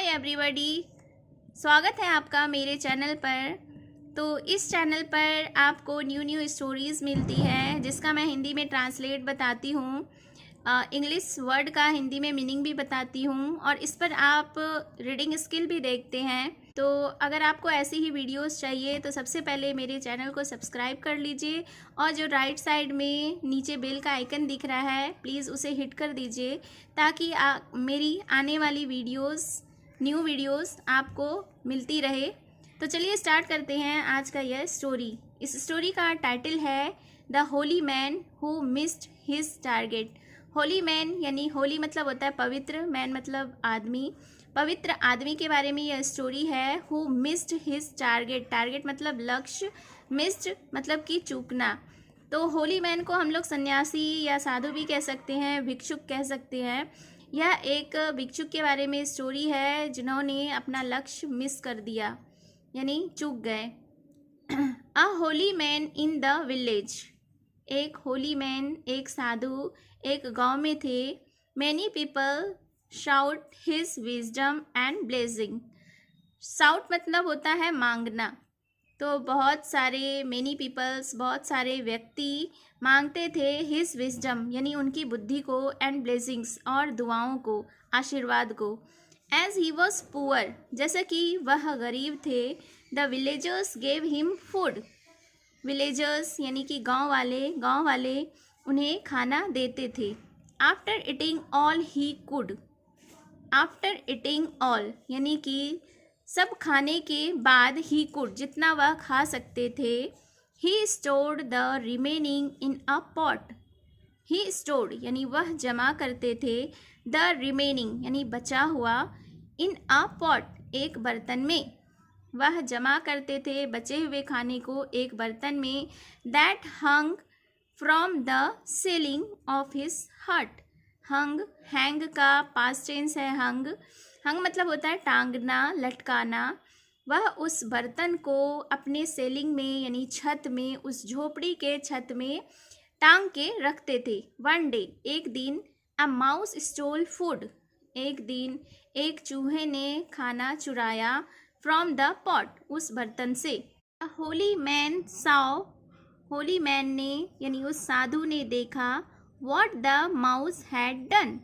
Everybody, स्वागत है आपका मेरे चैनल पर। तो इस चैनल पर आपको न्यू स्टोरीज़ मिलती है जिसका मैं हिंदी में ट्रांसलेट बताती हूँ, इंग्लिश वर्ड का हिंदी में मीनिंग भी बताती हूँ और इस पर आप रीडिंग स्किल भी देखते हैं। तो अगर आपको ऐसी ही वीडियोस चाहिए तो सबसे पहले मेरे चैनल को सब्सक्राइब कर लीजिए और जो राइट साइड में नीचे बेल का आइकन दिख रहा है प्लीज़ उसे हिट कर दीजिए ताकि मेरी आने वाली न्यू वीडियोस आपको मिलती रहे। तो चलिए स्टार्ट करते हैं आज का यह स्टोरी। इस स्टोरी का टाइटल है the Holi man who missed his target. Holi man यानी होली मतलब होता है पवित्र, मैन मतलब आदमी, पवित्र आदमी के बारे में यह स्टोरी है। Who missed his target, target मतलब लक्ष्य, मिस्ड मतलब कि चूकना। तो होली मैन को हम लोग सन्यासी या साधु भी कह सकते हैं, भिक्षुक कह सकते हैं। यह एक भिक्षुक के बारे में स्टोरी है जिन्होंने अपना लक्ष्य मिस कर दिया यानी चूक गए। A holy man in the village, एक होली मैन, एक साधु एक गांव में थे। Many people shout his wisdom and blessing. Shout मतलब होता है मांगना, तो बहुत सारे मैनी पीपल्स, बहुत सारे व्यक्ति मांगते थे हिज विजडम यानी उनकी बुद्धि को, एंड ब्लेसिंग्स और दुआओं को, आशीर्वाद को। एज ही वॉज पुअर, जैसे कि वह गरीब थे, the villagers gave him food. Villagers यानी कि गांव वाले उन्हें खाना देते थे। After eating all he could, after eating all यानी कि सब खाने के बाद, ही कुड जितना वह खा सकते थे, he stored the remaining in a pot. He stored यानी वह जमा करते थे, द रिमेनिंग यानी बचा हुआ, इन अ पॉट एक बर्तन में, वह जमा करते थे बचे हुए खाने को एक बर्तन में। That hung from the ceiling of his हट। हंग, हैंग का पास्ट टेंस है हंग। हंग मतलब होता है टांगना, लटकाना। वह उस बर्तन को अपने सेलिंग में यानी छत में, उस झोपड़ी के छत में टांग के रखते थे। वन डे, एक दिन, अ माउस स्टोल फूड, एक दिन एक चूहे ने खाना चुराया, फ्रॉम द पॉट उस बर्तन से। A holy man saw, holy man ने यानी उस साधु ने देखा, what the mouse had done,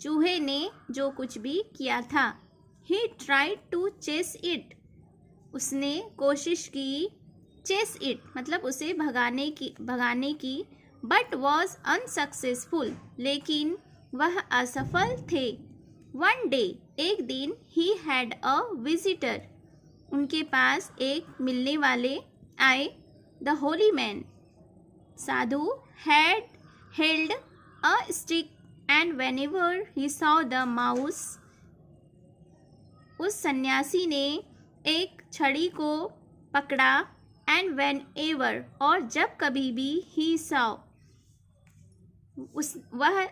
चूहे ने जो कुछ भी किया था। He tried to chase it, उसने कोशिश की, चेस इट मतलब उसे भगाने की, बट वॉज अनसक्सेसफुल लेकिन वह असफल थे। वन डे, एक दिन, ही हैड अ विजिटर, उनके पास एक मिलने वाले आए। The Holi man, Sadhu, had held a stick and whenever he saw the mouse, उस सन्यासी ने एक छड़ी को पकड़ा, एंड whenever और जब कभी भी, he saw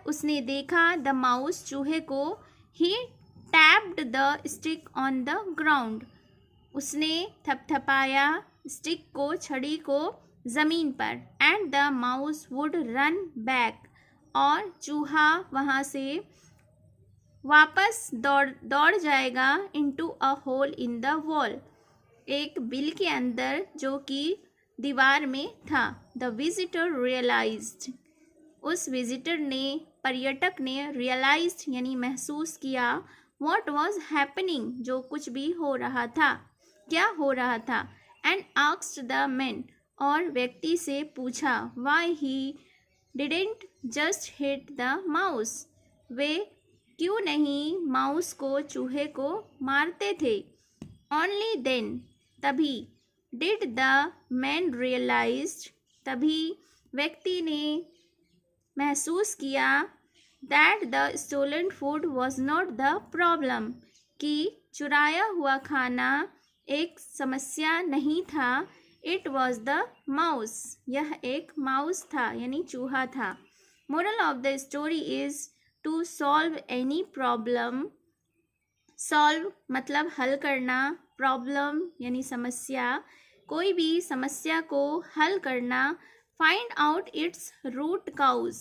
उसने देखा, द माउस चूहे को, he tapped the stick on the ground, उसने थपथपाया स्टिक को, छड़ी को ज़मीन पर। And the mouse would run back, और चूहा वहाँ से वापस दौड़ जाएगा, into a hole in the wall, एक बिल के अंदर जो कि दीवार में था। द विजिटर रियलाइज्ड, उस विजिटर ने, पर्यटक ने, रियलाइज्ड यानी महसूस किया, व्हाट वाज हैपनिंग जो कुछ भी हो रहा था, क्या हो रहा था। एंड आस्क्ड द मैन, और व्यक्ति से पूछा, why he didn't just hit the mouse, वे क्यों नहीं माउस को, चूहे को मारते थे। ओनली देन, तभी, डिड द मैन रियलाइज्ड, तभी व्यक्ति ने महसूस किया, that the stolen food was not the problem, कि चुराया हुआ खाना एक समस्या नहीं था। इट वॉज द माउस, यह एक माउस था यानी चूहा था। Moral of the story is to solve any problem, solve मतलब हल करना, प्रॉब्लम यानी समस्या, कोई भी समस्या को हल करना। Find out its root cause,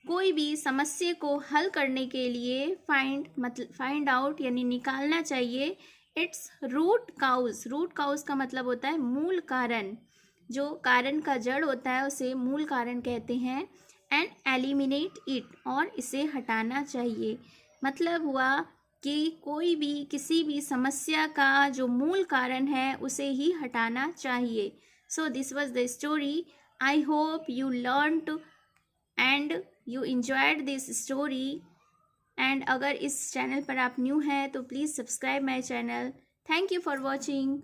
कोई भी समस्या को हल करने के लिए फाइंड आउट यानी निकालना चाहिए इट्स रूट काउज का मतलब होता है मूल कारण। जो कारण का जड़ होता है उसे मूल कारण कहते हैं। एंड एलिमिनेट इट, और इसे हटाना चाहिए। मतलब हुआ कि कोई भी किसी भी समस्या का जो मूल कारण है उसे ही हटाना चाहिए। So this was the story. I hope you learned and you enjoyed this story. And अगर इस चैनल पर आप न्यू हैं तो please subscribe my channel. Thank you for watching.